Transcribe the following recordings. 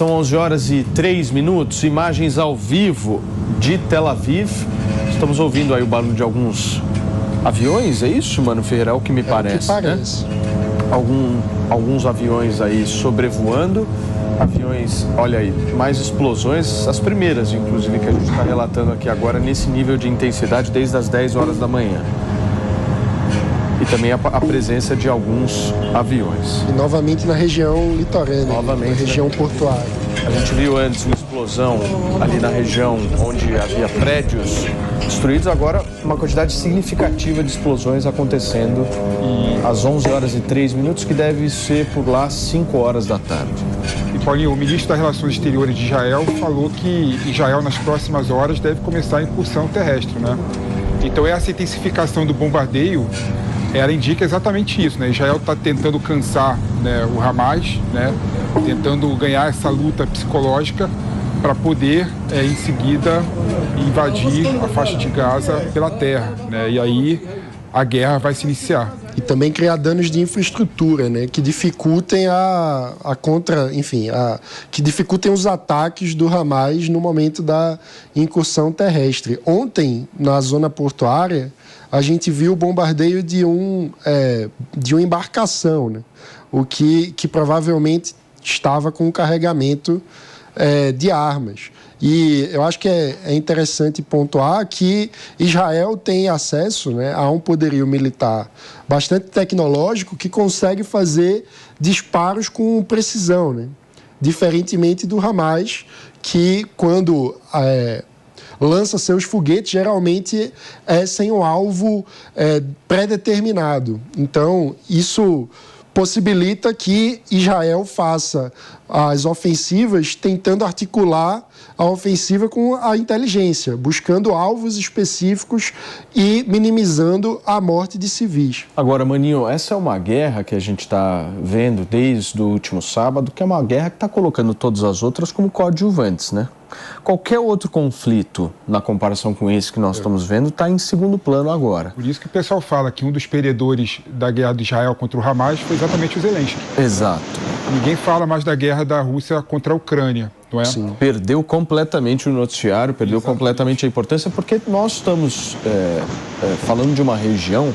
São 11 horas e 3 minutos, imagens ao vivo de Tel Aviv. Estamos ouvindo aí o barulho de alguns aviões, é isso, Mano Ferreira? É o que me parece, parece. Né? Alguns aviões aí sobrevoando. Aviões, olha aí, mais explosões, as primeiras, inclusive, que a gente está relatando aqui agora, nesse nível de intensidade desde as 10 horas da manhã. E também a presença de alguns aviões. E novamente na região litorânea, novamente, na região portuária. A gente viu antes uma explosão ali na região onde havia prédios destruídos. Agora, uma quantidade significativa de explosões acontecendo às 11 horas e 3 minutos, que deve ser por lá 5 horas da tarde. E, Paulinho, o ministro das Relações Exteriores de Israel falou que Israel, nas próximas horas, deve começar a incursão terrestre, né? Então, essa intensificação do bombardeio, ela indica exatamente isso, né? Israel está tentando cansar, né, o Hamas, né? Tentando ganhar essa luta psicológica para poder, em seguida, invadir a faixa de Gaza pela terra, né? E aí a guerra vai se iniciar. E também criar danos de infraestrutura, né? Que dificultem que dificultem os ataques do Hamas no momento da incursão terrestre. Ontem, na zona portuária, a gente viu o bombardeio de uma embarcação, né? O que provavelmente estava com um carregamento de armas. E eu acho que é interessante pontuar que Israel tem acesso, né, a um poderio militar bastante tecnológico que consegue fazer disparos com precisão, né? Diferentemente do Hamas, que quando lança seus foguetes, geralmente é sem um alvo pré-determinado. Então, isso possibilita que Israel faça as ofensivas tentando articular a ofensiva com a inteligência, buscando alvos específicos e minimizando a morte de civis. Agora, Maninho, essa é uma guerra que a gente está vendo desde o último sábado, que é uma guerra que está colocando todas as outras como coadjuvantes, né? Qualquer outro conflito, na comparação com esse que nós estamos vendo, está em segundo plano agora. Por isso que o pessoal fala que um dos perdedores da guerra de Israel contra o Hamas foi exatamente o Zelensky. Exato. Ninguém fala mais da guerra da Rússia contra a Ucrânia, não é? Sim. Perdeu completamente o noticiário, perdeu exatamente completamente a importância, porque nós estamos falando de uma região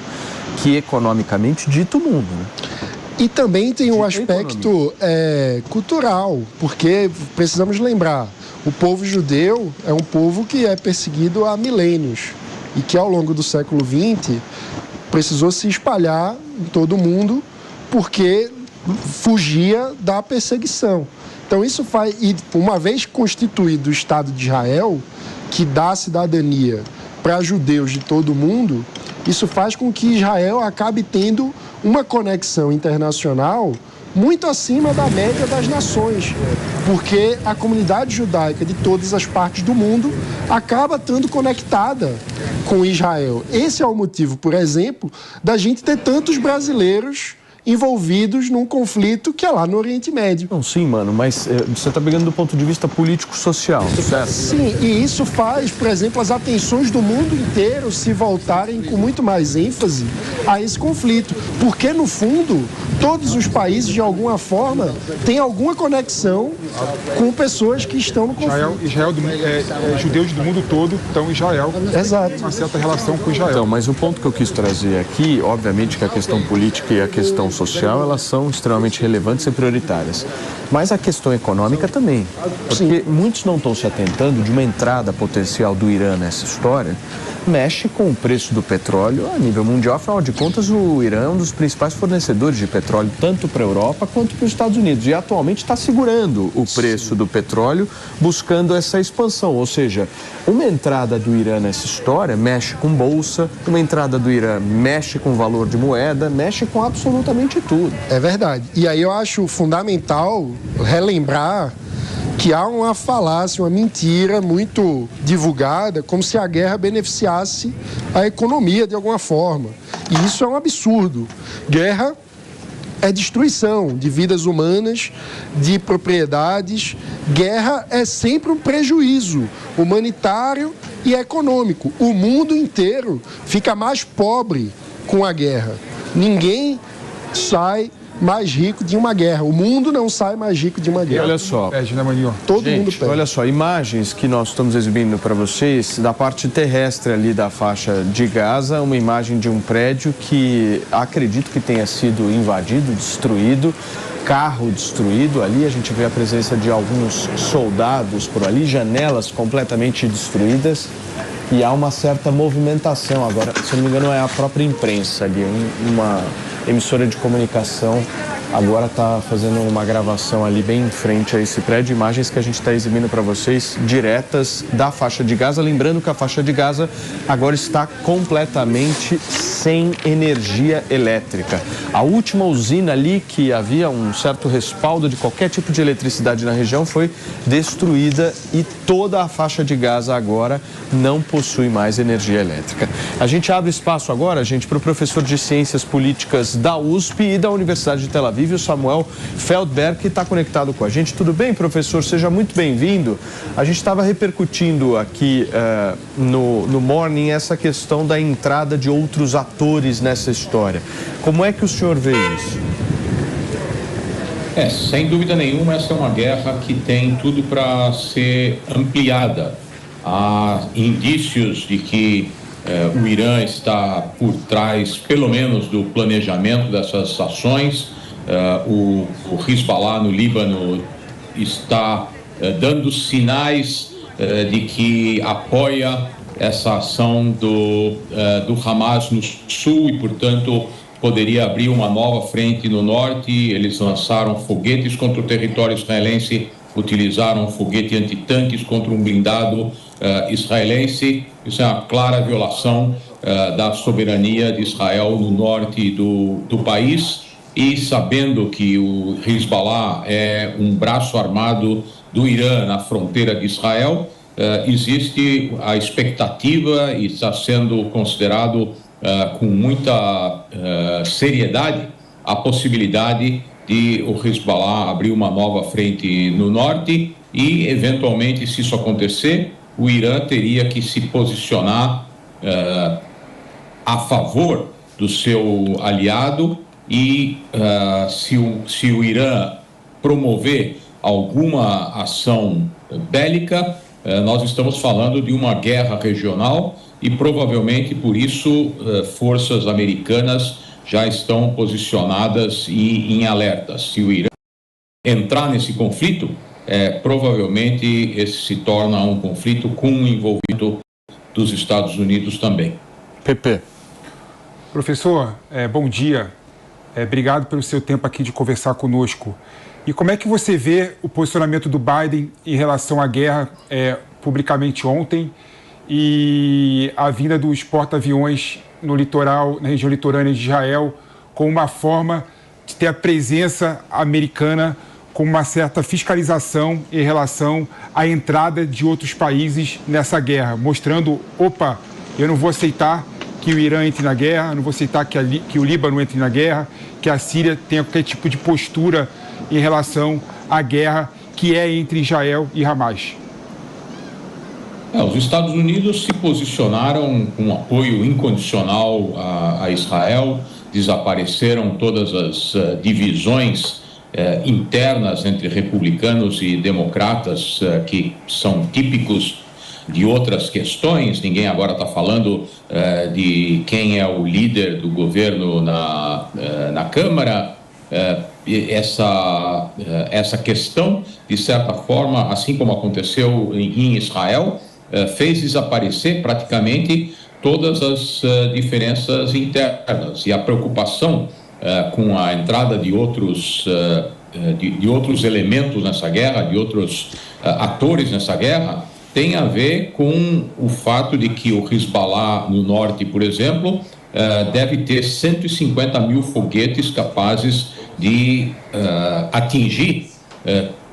que economicamente dita o mundo, né? E também tem um aspecto cultural, porque precisamos lembrar, o povo judeu é um povo que é perseguido há milênios e que ao longo do século XX precisou se espalhar em todo o mundo porque fugia da perseguição. Então isso faz, e uma vez constituído o Estado de Israel, que dá cidadania para judeus de todo o mundo, isso faz com que Israel acabe tendo uma conexão internacional muito acima da média das nações, porque a comunidade judaica de todas as partes do mundo acaba estando conectada com Israel. Esse é o motivo, por exemplo, da gente ter tantos brasileiros envolvidos num conflito que é lá no Oriente Médio. Não, sim, mano, mas você está pegando do ponto de vista político-social, certo? Sim, e isso faz, por exemplo, as atenções do mundo inteiro se voltarem com muito mais ênfase a esse conflito, porque, no fundo, todos os países, de alguma forma, têm alguma conexão com pessoas que estão no conflito. Judeus do mundo todo estão em Israel. Exato. Uma certa relação com Israel. Então, mas o ponto que eu quis trazer aqui, obviamente que a questão política e a questão social, elas são extremamente relevantes e prioritárias. Mas a questão econômica também. Porque muitos não estão se atentando de uma entrada potencial do Irã nessa história, mexe com o preço do petróleo a nível mundial. Afinal de contas, o Irã é um dos principais fornecedores de petróleo, tanto para a Europa quanto para os Estados Unidos. E atualmente está segurando o preço do petróleo, buscando essa expansão. Ou seja, uma entrada do Irã nessa história mexe com bolsa, uma entrada do Irã mexe com valor de moeda, mexe com absolutamente tudo. É verdade. E aí eu acho fundamental relembrar que há uma falácia, uma mentira muito divulgada, como se a guerra beneficiasse a economia de alguma forma. E isso é um absurdo. Guerra é destruição de vidas humanas, de propriedades. Guerra é sempre um prejuízo humanitário e econômico. O mundo inteiro fica mais pobre com a guerra. Ninguém sai mais rico de uma guerra. O mundo não sai mais rico de uma guerra. Olha só, todo mundo perde. Olha só, imagens que nós estamos exibindo para vocês da parte terrestre ali da faixa de Gaza, uma imagem de um prédio que acredito que tenha sido invadido, destruído, carro destruído ali, a gente vê a presença de alguns soldados por ali, janelas completamente destruídas e há uma certa movimentação agora, se eu não me engano é a própria imprensa ali, uma emissora de comunicação agora está fazendo uma gravação ali bem em frente a esse prédio, imagens que a gente está exibindo para vocês diretas da faixa de Gaza, lembrando que a faixa de Gaza agora está completamente sem energia elétrica. A última usina ali que havia um certo respaldo de qualquer tipo de eletricidade na região foi destruída e toda a faixa de Gaza agora não possui mais energia elétrica. A gente abre espaço agora, gente, para o professor de Ciências Políticas da USP e da Universidade de Tel Aviv, o Samuel Feldberg, que está conectado com a gente. Tudo bem, professor? Seja muito bem-vindo. A gente estava repercutindo aqui no Morning essa questão da entrada de outros atores nessa história. Como é que o senhor vê isso? Sem dúvida nenhuma, essa é uma guerra que tem tudo para ser ampliada. Há indícios de que o Irã está por trás, pelo menos, do planejamento dessas ações. O Hezbollah no Líbano está dando sinais de que apoia essa ação do Hamas no sul e, portanto, poderia abrir uma nova frente no norte. Eles lançaram foguetes contra o território israelense, utilizaram um foguete antitanques contra um blindado israelense. Isso é uma clara violação da soberania de Israel no norte do país. E sabendo que o Hezbollah é um braço armado do Irã na fronteira de Israel, existe a expectativa e está sendo considerado com muita seriedade a possibilidade de o Hezbollah abrir uma nova frente no norte e, eventualmente, se isso acontecer, o Irã teria que se posicionar a favor do seu aliado e se o Irã promover alguma ação bélica, nós estamos falando de uma guerra regional e provavelmente por isso forças americanas já estão posicionadas e em alerta. Se o Irã entrar nesse conflito, provavelmente esse se torna um conflito com o envolvimento dos Estados Unidos também. Pepe. Professor, bom dia. Obrigado pelo seu tempo aqui de conversar conosco. E como é que você vê o posicionamento do Biden em relação à guerra publicamente ontem e a vinda dos porta-aviões no litoral, na região litorânea de Israel, como uma forma de ter a presença americana com uma certa fiscalização em relação à entrada de outros países nessa guerra, mostrando, eu não vou aceitar que o Irã entre na guerra, não vou aceitar que o Líbano entre na guerra, que a Síria tenha qualquer tipo de postura em relação à guerra que é entre Israel e Hamas. Os Estados Unidos se posicionaram com apoio incondicional a Israel, desapareceram todas as divisões internas entre republicanos e democratas que são típicos de outras questões. Ninguém agora está falando de quem é o líder do governo na Câmara. Essa questão, de certa forma, assim como aconteceu em Israel, fez desaparecer praticamente todas as diferenças internas. E a preocupação com a entrada de outros elementos nessa guerra, de outros atores nessa guerra, tem a ver com o fato de que o Hezbollah no norte, por exemplo, deve ter 150 mil foguetes capazes de atingir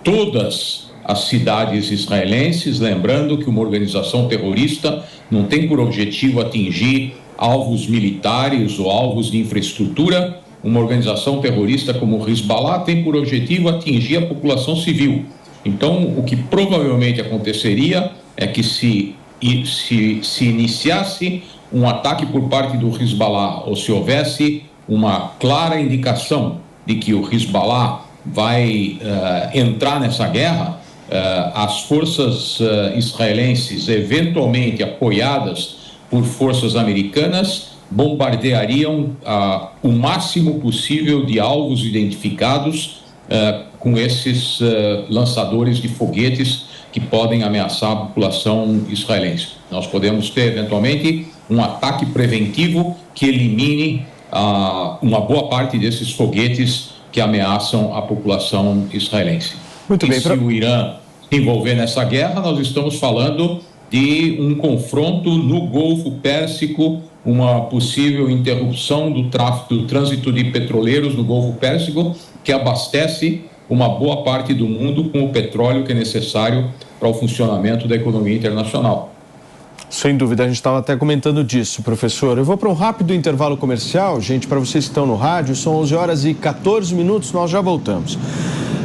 todas as cidades israelenses, lembrando que uma organização terrorista não tem por objetivo atingir alvos militares ou alvos de infraestrutura. Uma organização terrorista como o Hezbollah tem por objetivo atingir a população civil. Então, o que provavelmente aconteceria é que se iniciasse um ataque por parte do Hezbollah ou se houvesse uma clara indicação de que o Hezbollah vai entrar nessa guerra, as forças israelenses, eventualmente apoiadas por forças americanas, bombardeariam o máximo possível de alvos identificados com esses lançadores de foguetes que podem ameaçar a população israelense. Nós podemos ter, eventualmente, um ataque preventivo que elimine uma boa parte desses foguetes que ameaçam a população israelense. Muito bem. Se o Irã se envolver nessa guerra, nós estamos falando de um confronto no Golfo Pérsico, uma possível interrupção do trânsito de petroleiros no Golfo Pérsico, que abastece uma boa parte do mundo com o petróleo que é necessário para o funcionamento da economia internacional. Sem dúvida, a gente estava até comentando disso, professor. Eu vou para um rápido intervalo comercial, gente, para vocês que estão no rádio, são 11 horas e 14 minutos, nós já voltamos.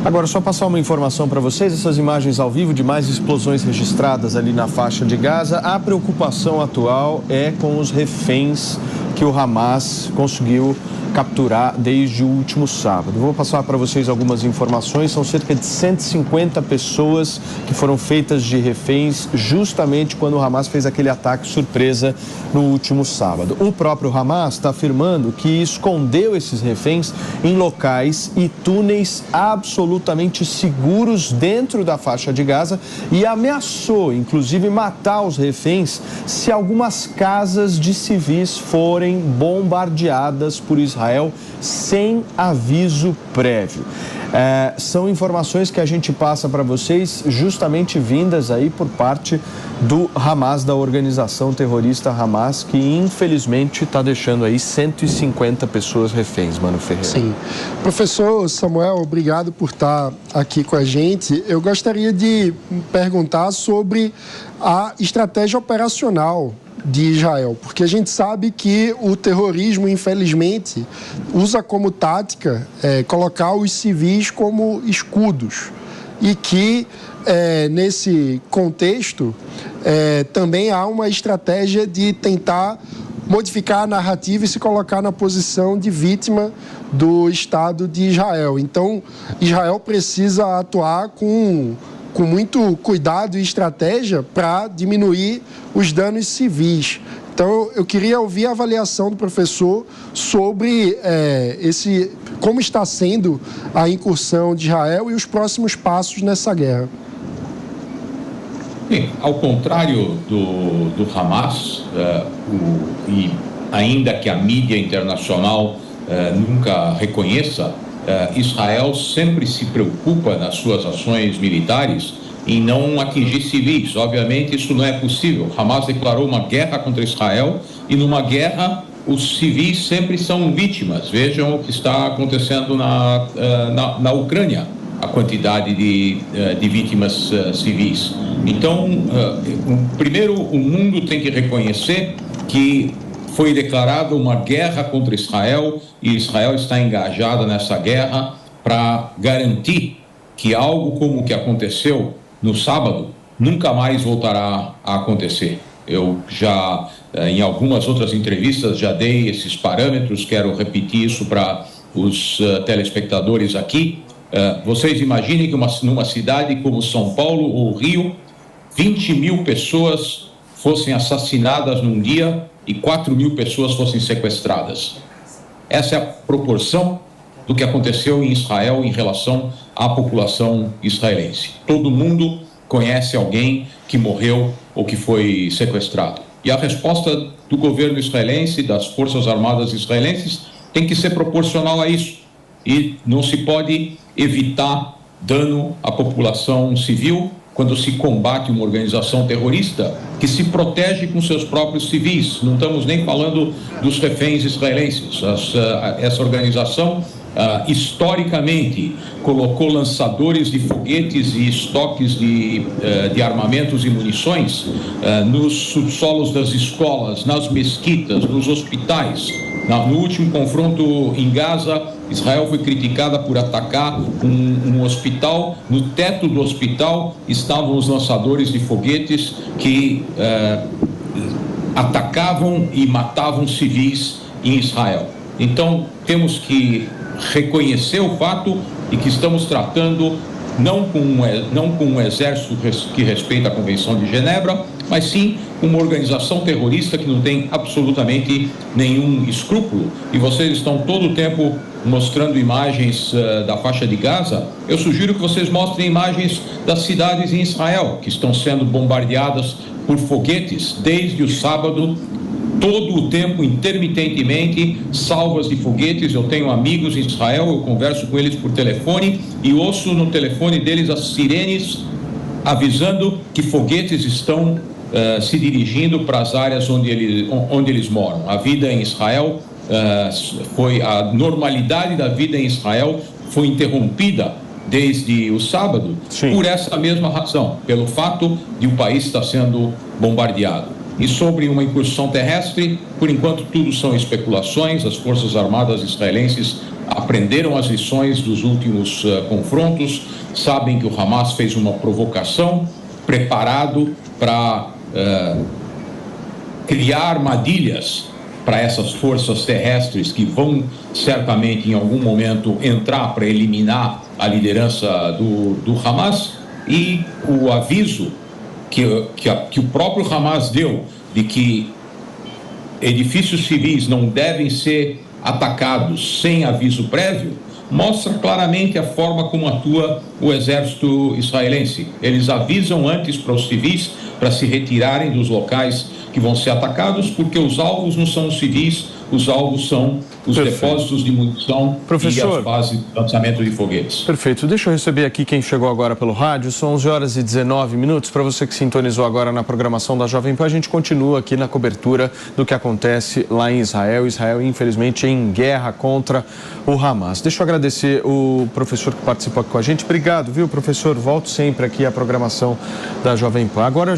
Agora, só passar uma informação para vocês, essas imagens ao vivo de mais explosões registradas ali na faixa de Gaza. A preocupação atual é com os reféns que o Hamas conseguiu capturar desde o último sábado. Vou passar para vocês algumas informações. São cerca de 150 pessoas que foram feitas de reféns justamente quando o Hamas fez aquele ataque surpresa no último sábado. O próprio Hamas está afirmando que escondeu esses reféns em locais e túneis absolutamente seguros dentro da faixa de Gaza e ameaçou, inclusive, matar os reféns se algumas casas de civis forem bombardeadas por Israel sem aviso prévio. São informações que a gente passa para vocês justamente vindas aí por parte do Hamas, da organização terrorista Hamas, que infelizmente está deixando aí 150 pessoas reféns, Mano Ferreira. Sim. Professor Samuel, obrigado por estar aqui com a gente. Eu gostaria de perguntar sobre a estratégia operacional de Israel, porque a gente sabe que o terrorismo, infelizmente, usa como tática colocar os civis como escudos e que nesse contexto também há uma estratégia de tentar modificar a narrativa e se colocar na posição de vítima do Estado de Israel. Então, Israel precisa atuar com muito cuidado e estratégia para diminuir os danos civis. Então, eu queria ouvir a avaliação do professor sobre como está sendo a incursão de Israel e os próximos passos nessa guerra. Bem, ao contrário do Hamas, e ainda que a mídia internacional nunca reconheça, Israel sempre se preocupa nas suas ações militares em não atingir civis. Obviamente isso não é possível. Hamas declarou uma guerra contra Israel e numa guerra os civis sempre são vítimas. Vejam o que está acontecendo na Ucrânia, a quantidade de vítimas civis. Então, primeiro o mundo tem que reconhecer que foi declarada uma guerra contra Israel e Israel está engajada nessa guerra para garantir que algo como o que aconteceu no sábado nunca mais voltará a acontecer. Eu já, em algumas outras entrevistas, já dei esses parâmetros, quero repetir isso para os telespectadores aqui. Vocês imaginem que numa cidade como São Paulo ou Rio, 20 mil pessoas fossem assassinadas num dia e 4 mil pessoas fossem sequestradas. Essa é a proporção do que aconteceu em Israel em relação à população israelense. Todo mundo conhece alguém que morreu ou que foi sequestrado. E a resposta do governo israelense, das Forças Armadas israelenses, tem que ser proporcional a isso. E não se pode evitar dano à população civil quando se combate uma organização terrorista que se protege com seus próprios civis. Não estamos nem falando dos reféns israelenses. Essa organização, historicamente, colocou lançadores de foguetes e estoques de armamentos e munições nos subsolos das escolas, nas mesquitas, nos hospitais. No último confronto em Gaza, Israel foi criticada por atacar um hospital. No teto do hospital estavam os lançadores de foguetes que atacavam e matavam civis em Israel. Então, temos que reconhecer o fato de que estamos tratando não com um exército que respeita a Convenção de Genebra, mas sim com uma organização terrorista que não tem absolutamente nenhum escrúpulo. E vocês estão todo o tempo mostrando imagens da faixa de Gaza. Eu sugiro que vocês mostrem imagens das cidades em Israel, que estão sendo bombardeadas por foguetes desde o sábado, todo o tempo, intermitentemente, salvas de foguetes. Eu tenho amigos em Israel, eu converso com eles por telefone e ouço no telefone deles as sirenes avisando que foguetes estão se dirigindo para as áreas onde eles moram. A vida em Israel a normalidade da vida em Israel foi interrompida desde o sábado. Sim. Por essa mesma razão, pelo fato de o país estar sendo bombardeado. E sobre uma incursão terrestre, por enquanto tudo são especulações. As Forças Armadas israelenses aprenderam as lições dos últimos confrontos, sabem que o Hamas fez uma provocação, preparado para criar armadilhas para essas forças terrestres que vão certamente em algum momento entrar para eliminar a liderança do Hamas. E o aviso que o próprio Hamas deu de que edifícios civis não devem ser atacados sem aviso prévio, mostra claramente a forma como atua o exército israelense. Eles avisam antes para os civis para se retirarem dos locais que vão ser atacados, porque os alvos não são os civis, os alvos são os depósitos de munição e as bases de lançamento de foguetes. Perfeito. Deixa eu receber aqui quem chegou agora pelo rádio. São 11h19. Para você que sintonizou agora na programação da Jovem Pan, a gente continua aqui na cobertura do que acontece lá em Israel. Israel, infelizmente, em guerra contra o Hamas. Deixa eu agradecer o professor que participou aqui com a gente. Obrigado, viu, professor? Volto sempre aqui à programação da Jovem Pan. Agora